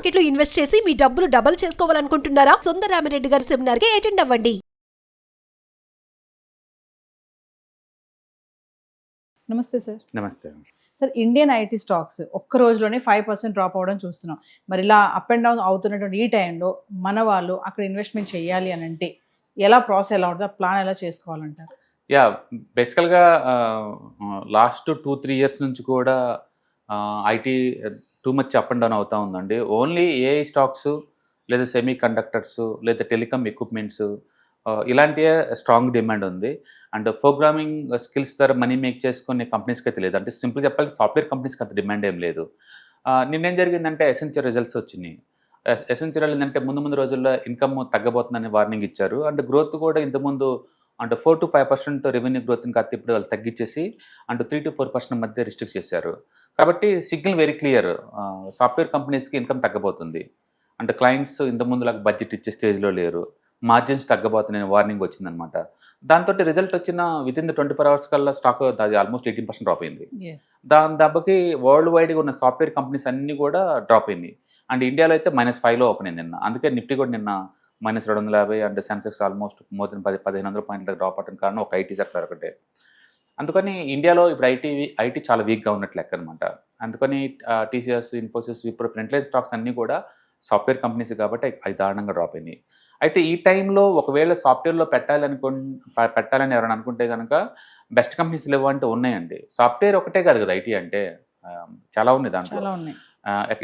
మార్కెట్లో ఇన్వెస్ట్ చేసి మీ డబ్బులు డబుల్ చేసుకోవాలనుకుంటున్నారా? సుందరరామిరెడ్డి గారి సెమినార్ కి అటెండ్ అవ్వండి. నమస్తే సార్. నమస్తే. సార్, ఇండియన్ ఐటీ స్టాక్స్ ఒక్క రోజులోనే 5% డ్రాప్ అవ్వడం చూస్తున్నాం. మరి ఇలా అప్ అండ్ డౌన్ అవుతున్నటువంటి ఈ టైంలో మన వాళ్ళు అక్కడ ఇన్వెస్ట్మెంట్ చేయాలి అని అంటే ఎలా ప్రాసెస్ ఎలా ఉంటుంది, ప్లాన్ ఎలా చేసుకోవాలంటారు? యా, బేసికల్గా లాస్ట్ 2-3 ఇయర్స్ నుంచి కూడా IT too much up and down అవుతూ ఉందండి. ఓన్లీ ఏఐ స్టాక్స్ లేదా సెమీ కండక్టర్స్ లేదా టెలికామ్ ఎక్విప్మెంట్స్ ఇలాంటివే స్ట్రాంగ్ డిమాండ్ ఉంది. అండ్ ప్రోగ్రామింగ్ స్కిల్స్ ద్వారా మనీ మేక్ చేసుకునే కంపెనీస్కి అయితే లేదు. అంటే సింపుల్ చెప్పాలంటే సాఫ్ట్వేర్ కంపెనీస్కి అంత డిమాండ్ ఏం లేదు. నిన్నేం జరిగిందంటే ఎసెన్షియల్ రిజల్ట్స్ వచ్చినాయి. ఎసెన్షియల్ ఏంటంటే ముందు రోజుల్లో ఇన్కమ్ తగ్గబోతుందని వార్నింగ్ ఇచ్చారు. అండ్ గ్రోత్ కూడా ఇంతకుముందు అంటే 4-5% రెవెన్యూ గ్రోత్ని కాస్త ఇప్పుడు వాళ్ళు తగ్గించేసి అంటే 3-4% మధ్య రిస్ట్రిక్ట్ చేశారు. కాబట్టి సిగ్నల్ వెరీ క్లియర్, సాఫ్ట్వేర్ కంపెనీస్కి ఇన్కమ్ తగ్గబోతుంది. అంటే క్లయింట్స్ ఇంతకుముందులాగా బడ్జెట్ ఇచ్చే స్టేజ్లో లేరు, మార్జిన్స్ తగ్గబోతున్నాయి వార్నింగ్ వచ్చిందనమాట. దాంతో రిజల్ట్ వచ్చిన విత్ ఇన్ ద 24 hours కల్లా స్టాక్ అది ఆల్మోస్ట్ 18% డ్రాప్ అయింది. దాని దెబ్బకి వరల్డ్ వైడ్గా ఉన్న సాఫ్ట్వేర్ కంపెనీస్ అన్నీ కూడా డ్రాప్ అయింది. అండ్ ఇండియాలో అయితే -5లో ఓపెన్ అయింది నిన్న. అందుకే నిఫ్టీ కూడా నిన్న -250 and Sensex almost more than 1500 పాయింట్లకు డ్రాప్ అవడం కారణం ఒక ఐటీ సెక్టర్ ఒకటే. అందుకని ఇండియాలో ఇప్పుడు ఐటీ చాలా వీక్గా ఉన్నట్లు లెక్క అనమాట. అందుకని TCS, Infosys, Wipro, frontline stocks అన్నీ కూడా సాఫ్ట్వేర్ కంపెనీస్ కాబట్టి అవి దారుణంగా డ్రాప్ అయినాయి. అయితే ఈ టైంలో ఒకవేళ సాఫ్ట్వేర్లో పెట్టాలని ఎవరైనా అనుకుంటే కనుక బెస్ట్ కంపెనీస్ లేవు అంటే ఉన్నాయండి. సాఫ్ట్వేర్ ఒకటే కాదు కదా ఐటీ అంటే, చాలా ఉన్నాయి దాంట్లో.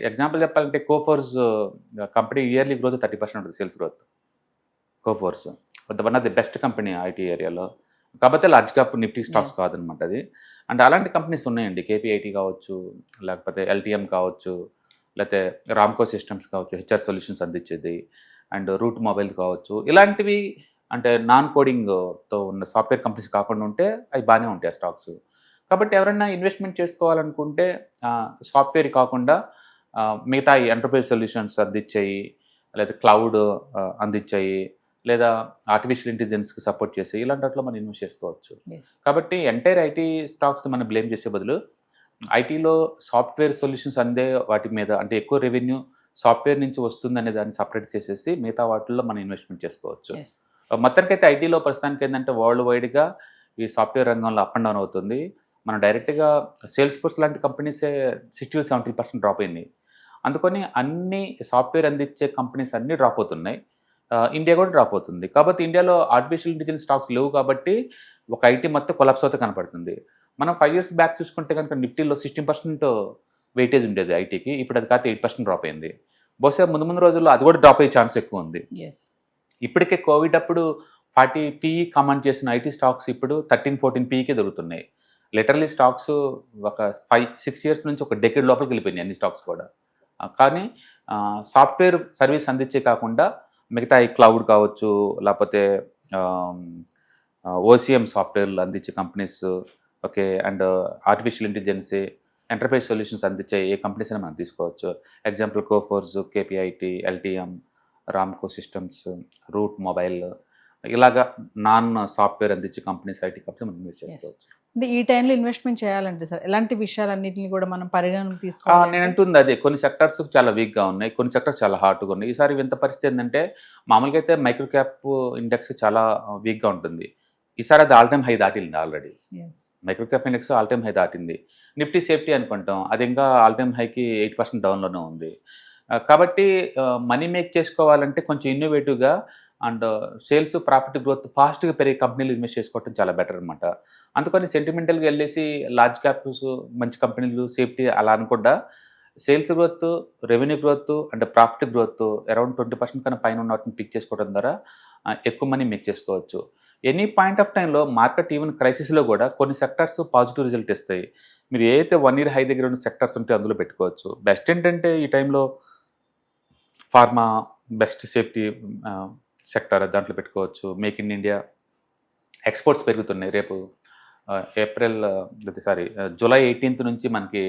ఎగ్జాంపుల్ చెప్పాలంటే కోఫోర్స్ కంపెనీ ఇయర్లీ గ్రోత్ 30% ఉంటుంది, sales growth. Coforge one of the best company IT ఏరియాలో. కాకపోతే లార్జ్ క్యాప్ నిఫ్టీ స్టాక్స్ కాదనమాట అది. అండ్ అలాంటి కంపెనీస్ ఉన్నాయండి. కేపీఐటీ కావచ్చు, లేకపోతే ఎల్టీఎం కావచ్చు, లేకపోతే రామ్కో సిస్టమ్స్ కావచ్చు, హెచ్ఆర్ సొల్యూషన్స్ అందించేది, అండ్ రూట్ మొబైల్ కావచ్చు. ఇలాంటివి అంటే నాన్ కోడింగ్తో ఉన్న సాఫ్ట్వేర్ కంపెనీస్ కాకుండా ఉంటే అవి బాగానే ఉంటాయి ఆ స్టాక్స్. కాబట్టి ఎవరైనా ఇన్వెస్ట్మెంట్ చేసుకోవాలనుకుంటే సాఫ్ట్వేర్ కాకుండా మిగతా ఎంటర్ప్రైజ్ సొల్యూషన్స్ అందించాయి, లేదా క్లౌడ్ అందించాయి, లేదా ఆర్టిఫిషియల్ ఇంటెలిజెన్స్కి సపోర్ట్ చేసి ఇలాంటి వాటిలో మనం ఇన్వెస్ట్ చేసుకోవచ్చు. కాబట్టి ఎంటైర్ ఐటీ స్టాక్స్ని మనం బ్లేమ్ చేసే బదులు ఐటీలో సాఫ్ట్వేర్ సొల్యూషన్స్ అందే వాటి మీద అంటే ఎక్కువ రెవెన్యూ సాఫ్ట్వేర్ నుంచి వస్తుంది అనే దాన్ని సపరేట్ చేసేసి మిగతా వాటిల్లో మనం ఇన్వెస్ట్మెంట్ చేసుకోవచ్చు. మొత్తానికైతే ఐటీలో ప్రస్తుతానికి ఏంటంటే వరల్డ్ వైడ్గా ఈ సాఫ్ట్వేర్ రంగంలో అప్ అండ్ డౌన్ అవుతుంది. మనం డైరెక్ట్గా సేల్స్ ఫోర్స్ లాంటి కంపెనీసే 60-70% డ్రాప్ అయింది. అందుకని అన్ని సాఫ్ట్వేర్ అందించే కంపెనీస్ అన్నీ డ్రాప్ అవుతున్నాయి. ఇండియా కూడా డ్రాప్ అవుతుంది. కాబట్టి ఇండియాలో ఆర్టిఫిషియల్ ఇంటెలిజెన్స్ స్టాక్స్ లేవు కాబట్టి ఒక ఐటీ మొత్తం కొలాప్స్ అవుతే కనపడుతుంది. మనం 5 years బ్యాక్ చూసుకుంటే కనుక నిఫ్టీలో 16% వెయిటేజ్ ఉండేది ఐటీకి. ఇప్పుడు అది కాదు 8% డ్రాప్ అయింది. బహుశా ముందు రోజుల్లో అది కూడా డ్రాప్ అయ్యే ఛాన్స్ ఎక్కువ ఉంది. ఇప్పటికే కోవిడ్ అప్పుడు 40 PE కమాండ్ చేసిన ఐటీ స్టాక్స్ ఇప్పుడు 13-14 PEకే దొరుకుతున్నాయి. లిటరలీ స్టాక్స్ ఒక 5-6 years నుంచి ఒక డెకేడ్ లోపలికి వెళ్ళిపోయినాయి అన్ని స్టాక్స్ కూడా. కానీ సాఫ్ట్వేర్ సర్వీస్ అందించే కాకుండా మిగతా ఈ క్లౌడ్ కావచ్చు, లేకపోతే ఓసిఎం సాఫ్ట్వేర్లు అందించే companies, okay, and artificial intelligence, enterprise solutions అందించే ఏ కంపెనీస్ అయినా మనం తీసుకోవచ్చు. Example Coforge, KPIT, LTM, Ramco systems, Route Mobile, ఇలాగా నాన్ సాఫ్ట్వేర్ అందించే కంపెనీస్, ఐటీ కంపెనీస్ మనం ఇన్వెస్ట్ చేసుకోవచ్చు. అంటే ఈ టైంలో ఇన్వెస్ట్మెంట్ చేయాలంటే సార్ ఎలాంటి విషయాలన్నింటినీ కూడా మనం పరిగణనకు తీసుకోవాలి? నేను అంటుంది అదే, కొన్ని సెక్టర్స్ చాలా వీక్గా ఉన్నాయి, కొన్ని సెక్టర్స్ చాలా హార్ట్గా ఉన్నాయి. ఈసారి వింత పరిస్థితి ఏంటంటే మామూలుగా అయితే మైక్రో క్యాప్ ఇండెక్స్ చాలా వీక్గా ఉంటుంది. ఈసారి అది ఆల్ టైమ్ హై దాటింది already. Micro cap index all time high దాటింది. నిఫ్టీ సేఫ్టీ అనుకుంటాం, అది ఇంకా ఆల్ టైమ్ హైకి 8% డౌన్లోనే ఉంది. కాబట్టి మనీ మేక్ చేసుకోవాలంటే కొంచెం ఇన్నోవేటివ్గా అండ్ సేల్స్ ప్రాఫిట్ గ్రోత్ ఫాస్ట్గా పెరిగే కంపెనీలు ఇన్వెస్ట్ చేసుకోవడం చాలా బెటర్ అనమాట. అందుకని సెంటిమెంటల్గా వెళ్ళేసి లార్జ్ క్యాప్స్, మంచి కంపెనీలు, సేఫ్టీ అలా అనుకుండా sales growth, revenue growth and profit growth around 20% కన్నా పైన ఉన్న వాటిని పిక్ చేసుకోవడం ద్వారా ఎక్కువ మనీ మేక్ చేసుకోవచ్చు. ఎనీ పాయింట్ ఆఫ్ టైంలో మార్కెట్ ఈవెన్ క్రైసిస్లో కూడా కొన్ని సెక్టర్స్ పాజిటివ్ రిజల్ట్ ఇస్తాయి. మీరు ఏదైతే 1 year హై దగ్గర ఉన్న సెక్టర్స్ ఉంటే అందులో పెట్టుకోవచ్చు. బెస్ట్ ఏంటంటే ఈ టైంలో ఫార్మా, బెస్ట్ సేఫ్టీ సెక్టర్ దాంట్లో పెట్టుకోవచ్చు. మేక్ ఇన్ ఇండియా, ఎక్స్పోర్ట్స్ పెరుగుతున్నాయి. రేపు జూలై 18th నుంచి మనకి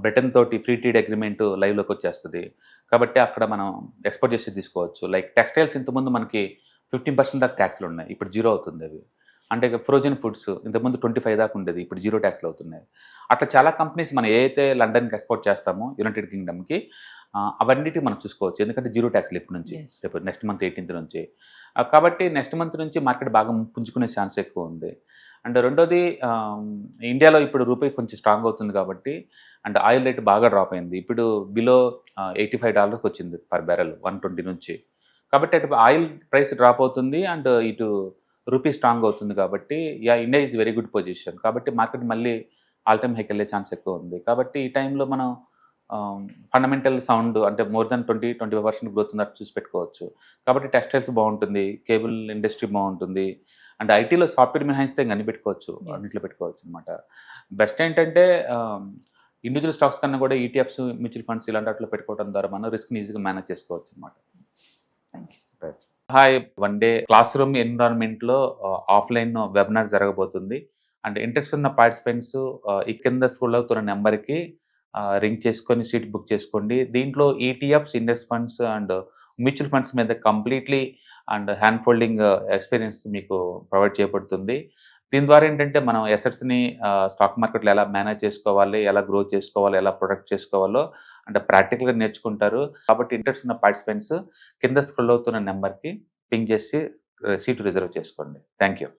బ్రిటన్ తోటి ఫ్రీ ట్రేడ్ అగ్రిమెంట్ లైవ్లోకి వచ్చేస్తుంది. కాబట్టి అక్కడ మనం ఎక్స్పోర్ట్ చేసి తీసుకోవచ్చు. లైక్ టెక్స్టైల్స్ ఇంతకుముందు మనకి 15% దాకా ట్యాక్స్లు ఉన్నాయి, ఇప్పుడు 0 అవుతుంది అవి. అంటే ఫ్రోజన్ ఫుడ్స్ ఇంతకుముందు 25 దాకా ఉండేది, ఇప్పుడు 0 ట్యాక్స్లు అవుతున్నాయి. అట్లా చాలా కంపెనీస్ మనం ఏదైతే లండన్కి ఎక్స్పోర్ట్ చేస్తామో యునైటెడ్ కింగ్డమ్కి, అవన్నిటి మనం చూసుకోవచ్చు. ఎందుకంటే జీరో ట్యాక్స్‌లు ఇప్పటి నుంచి. Yes. రేపు నెక్స్ట్ మంత్ 18థ్ నుంచి. కాబట్టి నెక్స్ట్ మంత్ నుంచి మార్కెట్ బాగా పుంజుకునే ఛాన్స్ ఎక్కువ ఉంది. అండ్ రెండోది ఇండియాలో ఇప్పుడు రూపీ కొంచెం స్ట్రాంగ్ అవుతుంది కాబట్టి అండ్ ఆయిల్ రేట్ బాగా డ్రాప్ అయింది. ఇప్పుడు బిలో $85 వచ్చింది పర్ బ్యారెల్ 120 నుంచి. కాబట్టి అటు ఆయిల్ ప్రైస్ డ్రాప్ అవుతుంది అండ్ ఇటు రూపీ స్ట్రాంగ్ అవుతుంది కాబట్టి India is very good position. కాబట్టి మార్కెట్ మళ్ళీ ఆల్ టైమ్ హైకి వెళ్ళే ఛాన్స్ ఎక్కువ ఉంది. కాబట్టి ఈ టైంలో మనం ఫండమెంటల్ సౌండ్ అంటే మోర్ దెన్ 20-25% గ్రోత్ ఉన్నట్టు చూసి పెట్టుకోవచ్చు. కాబట్టి టెక్స్టైల్స్ బాగుంటుంది, కేబుల్ ఇండస్ట్రీ బాగుంటుంది అండ్ ఐటీలో సాఫ్ట్వేర్ మినహాయిస్తే ఇంకా అన్ని పెట్టుకోవచ్చు, అన్నింటిలో పెట్టుకోవచ్చు అనమాట. బెస్ట్ ఏంటంటే ఇండివిజువల్ స్టాక్స్ కన్నా కూడా ఈటీఎఫ్స్, మ్యూచువల్ ఫండ్స్ ఇలాంటి వాటిలో పెట్టుకోవడం ద్వారా మనం రిస్క్ని ఈజీగా మేనేజ్ చేసుకోవచ్చు అనమాట. Thank you. Hi, one day class room ఎన్విరాన్మెంట్లో ఆఫ్లైన్ వెబినార్ జరగబోతుంది. అండ్ ఇంట్రెస్ట్ ఉన్న పార్టిసిపెంట్స్ ఈ కింద స్క్రోల్ అవుతున్న నెంబర్కి రింగ్ చేసుకొని సీట్ బుక్ చేసుకోండి. దీంట్లో ETFs, index funds and mutual funds మీద completely and hand holding experience మీకు ప్రొవైడ్ చేయబడుతుంది. దీని ద్వారా ఏంటంటే మనం ఎసెట్స్ని స్టాక్ మార్కెట్లో ఎలా మేనేజ్ చేసుకోవాలి, ఎలా గ్రో చేసుకోవాలి, ఎలా ప్రొడక్ట్ చేసుకోవాలో అంటే ప్రాక్టికల్గా నేర్చుకుంటారు. కాబట్టి ఇంట్రెస్ట్ ఉన్న పార్టిసిపెంట్స్ కింద స్క్రోల్ అవుతున్న నెంబర్కి పింగ్ చేసి సీటు రిజర్వ్ చేసుకోండి. Thank you.